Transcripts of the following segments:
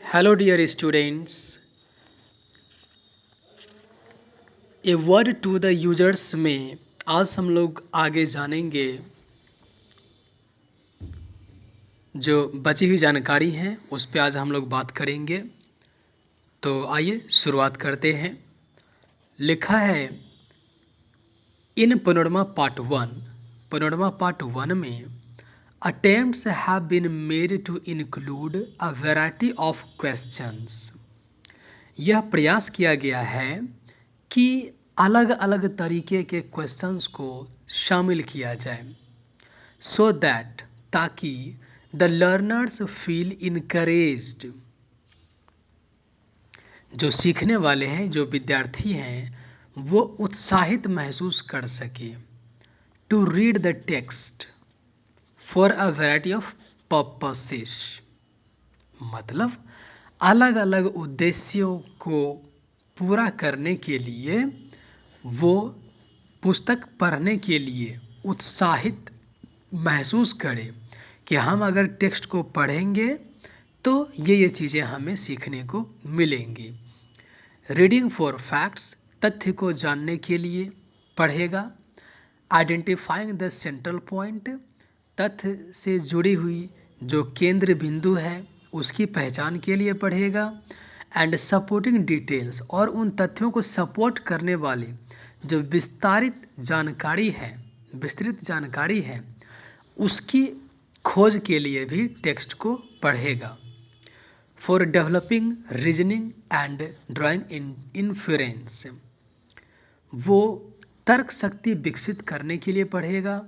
Hello dear students, a word to the users में आज हम लोग आगे जानेंगे जो बची हुई जानकारी है उस पे आज हम लोग बात करेंगे। तो आइए शुरुआत करते हैं। लिखा है इन पैनोरमा पार्ट वन में attempts have been made to include a variety of questions। यह प्रयास किया गया है कि अलग अलग तरीके के क्वेश्चंस को शामिल किया जाए सो दैट ताकि द लर्नर्स फील इनकरेज्ड, जो सीखने वाले हैं, जो विद्यार्थी हैं, वो उत्साहित महसूस कर सके। To read the text for a variety of purposes, मतलब अलग अलग उद्देश्यों को पूरा करने के लिए वो पुस्तक पढ़ने के लिए उत्साहित महसूस करें कि हम अगर टेक्स्ट को पढ़ेंगे तो ये चीज़ें हमें सीखने को मिलेंगी। रीडिंग फॉर फैक्ट्स, तथ्य को जानने के लिए पढ़ेगा। आइडेंटिफाइंग द सेंट्रल पॉइंट, तथ्य से जुड़ी हुई जो केंद्र बिंदु है उसकी पहचान के लिए पढ़ेगा। एंड सपोर्टिंग डिटेल्स, और उन तथ्यों को सपोर्ट करने वाले जो विस्तृत जानकारी है उसकी खोज के लिए भी टेक्स्ट को पढ़ेगा। For developing reasoning and drawing inference, वो तर्क शक्ति विकसित करने के लिए पढ़ेगा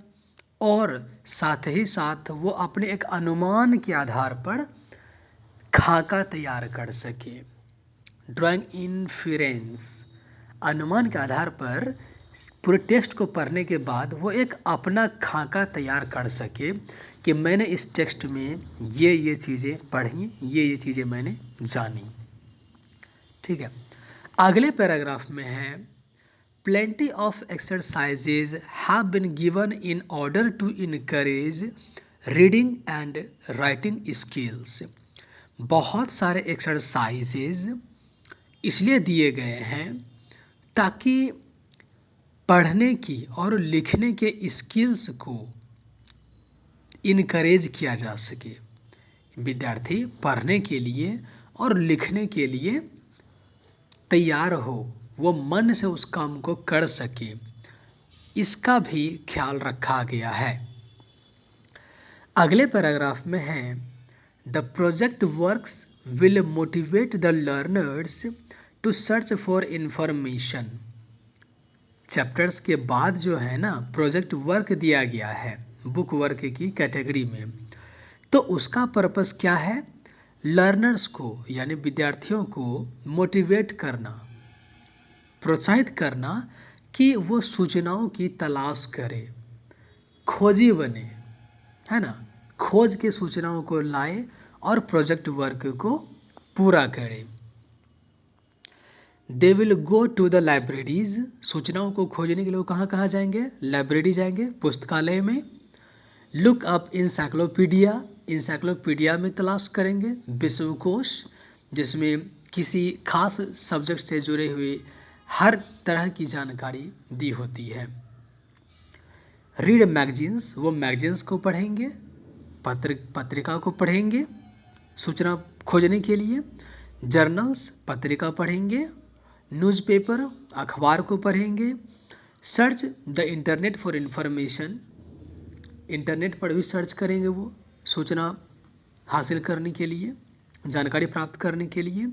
और साथ ही साथ वो अपने एक अनुमान के आधार पर खाका तैयार कर सके। ड्राइंग इन्फ्रेंस, अनुमान के आधार पर पूरे टेक्स्ट को पढ़ने के बाद वो एक अपना खाका तैयार कर सके कि मैंने इस टेक्स्ट में ये चीज़ें पढ़ी, ये चीज़ें मैंने जानी। ठीक है, अगले पैराग्राफ में है plenty of exercises have been given in order to encourage reading and writing skills. बहुत सारे एक्सरसाइजेज इसलिए दिए गए हैं ताकि पढ़ने की और लिखने के स्किल्स को इनकरेज किया जा सके। विद्यार्थी पढ़ने के लिए और लिखने के लिए तैयार हो, वो मन से उस काम को कर सके, इसका भी ख्याल रखा गया है। अगले पैराग्राफ में है the project works will motivate the learners to search for information. Chapters के बाद जो है ना प्रोजेक्ट वर्क दिया गया है बुक वर्क की कैटेगरी में, तो उसका पर्पस क्या है? लर्नर्स को यानी विद्यार्थियों को मोटिवेट करना, प्रोत्साहित करना कि वो सूचनाओं की तलाश करे, खोजी बने, है ना, खोज के सूचनाओं को लाए और प्रोजेक्ट वर्क को पूरा करे। They will go to the libraries, सूचनाओं को खोजने के लिए वो कहाँ जाएंगे? लाइब्रेरी जाएंगे, पुस्तकालय में। लुक अप इंसाइक्लोपीडिया, इंसाइक्लोपीडिया में तलाश करेंगे, विश्वकोश जिसमें किसी खास सब्जेक्ट से जुड़े हुए हर तरह की जानकारी दी होती है। रीड मैगजीन्स, वो मैगजीन्स को पढ़ेंगे, पत्रिका को पढ़ेंगे सूचना खोजने के लिए। जर्नल्स, पत्रिका पढ़ेंगे। न्यूज़पेपर, अखबार को पढ़ेंगे। Search the internet for information, internet पर भी सर्च करेंगे वो सूचना हासिल करने के लिए, जानकारी प्राप्त करने के लिए।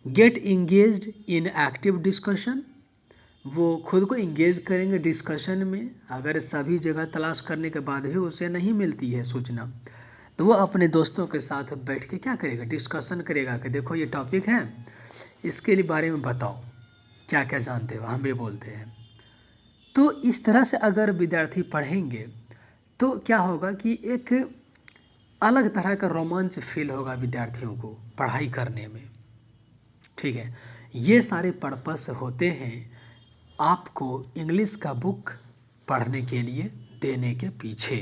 Get engaged in active discussion, वो खुद को इंगेज करेंगे डिस्कशन में। अगर सभी जगह तलाश करने के बाद भी उसे नहीं मिलती है सूचना, तो वो अपने दोस्तों के साथ बैठ के क्या करेगा? डिस्कशन करेगा कि देखो ये टॉपिक है, इसके लिए बारे में बताओ, क्या क्या जानते हो, हम ये बोलते हैं। तो इस तरह से अगर विद्यार्थी पढ़ेंगे तो क्या होगा कि एक अलग तरह का रोमांच फील होगा विद्यार्थियों को पढ़ाई करने में। ठीक है, ये सारे पर्पस होते हैं आपको इंग्लिश का बुक पढ़ने के लिए देने के पीछे।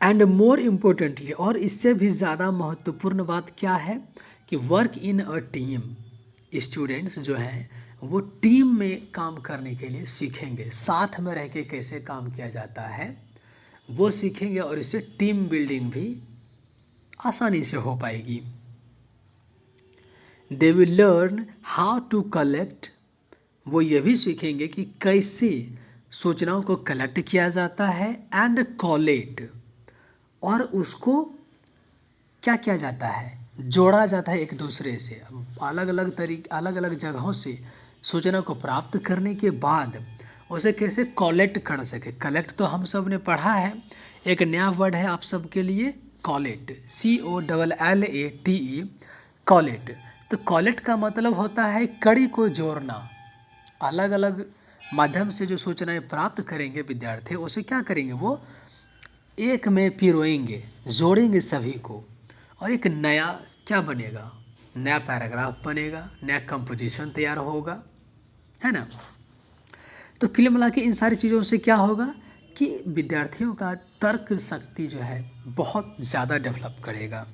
एंड मोर इम्पोर्टेंटली, और इससे भी ज़्यादा महत्वपूर्ण बात क्या है कि work in a team. Students जो हैं वो टीम में काम करने के लिए सीखेंगे, साथ में रह के कैसे काम किया जाता है वो सीखेंगे, और इससे टीम बिल्डिंग भी आसानी से हो पाएगी। They will learn how to collect, वो ये भी सीखेंगे कि कैसे सूचनाओं को कलेक्ट किया जाता है, एंड कॉलेट, और उसको क्या किया जाता है, जोड़ा जाता है एक दूसरे से। अलग अलग जगहों से सूचना को प्राप्त करने के बाद उसे कैसे कॉलेक्ट कर सके। कलेक्ट तो हम सब ने पढ़ा है, एक नया वर्ड है आप सबके लिए, कॉलेट, COLLATE, कॉलेट। तो कॉलेट का मतलब होता है कड़ी को जोड़ना। अलग अलग माध्यम से जो सूचनाएं प्राप्त करेंगे विद्यार्थी, उसे क्या करेंगे, वो एक में पिरोएंगे, जोड़ेंगे सभी को, और एक नया क्या बनेगा, नया पैराग्राफ बनेगा, नया कंपोजिशन तैयार होगा, है ना। तो कुल मिला के इन सारी चीज़ों से क्या होगा कि विद्यार्थियों का तर्क शक्ति जो है बहुत ज़्यादा डेवलप करेगा।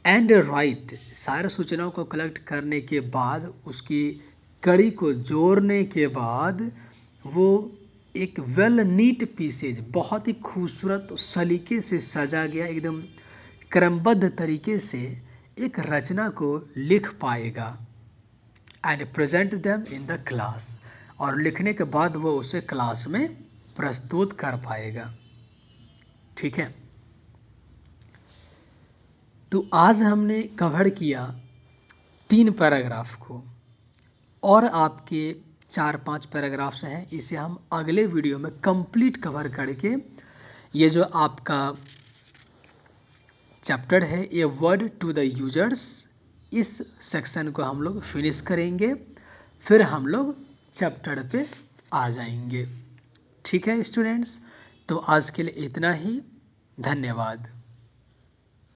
एंड राइट, सारे सूचनाओं को कलेक्ट करने के बाद, उसकी कड़ी को जोड़ने के बाद, वो एक वेल नीट पीसेज, बहुत ही खूबसूरत सलीके से सजा गया, एकदम क्रमबद्ध तरीके से एक रचना को लिख पाएगा। And present them in the class, और लिखने के बाद वो उसे क्लास में प्रस्तुत कर पाएगा। ठीक है, तो आज हमने कवर किया 3 पैराग्राफ को, और आपके 4-5 पैराग्राफ्स हैं, इसे हम अगले वीडियो में कंप्लीट कवर करके ये जो आपका चैप्टर है, ये वर्ड टू द यूजर्स, इस सेक्शन को हम लोग फिनिश करेंगे, फिर हम लोग चैप्टर पे आ जाएंगे। ठीक है स्टूडेंट्स, तो आज के लिए इतना ही, धन्यवाद।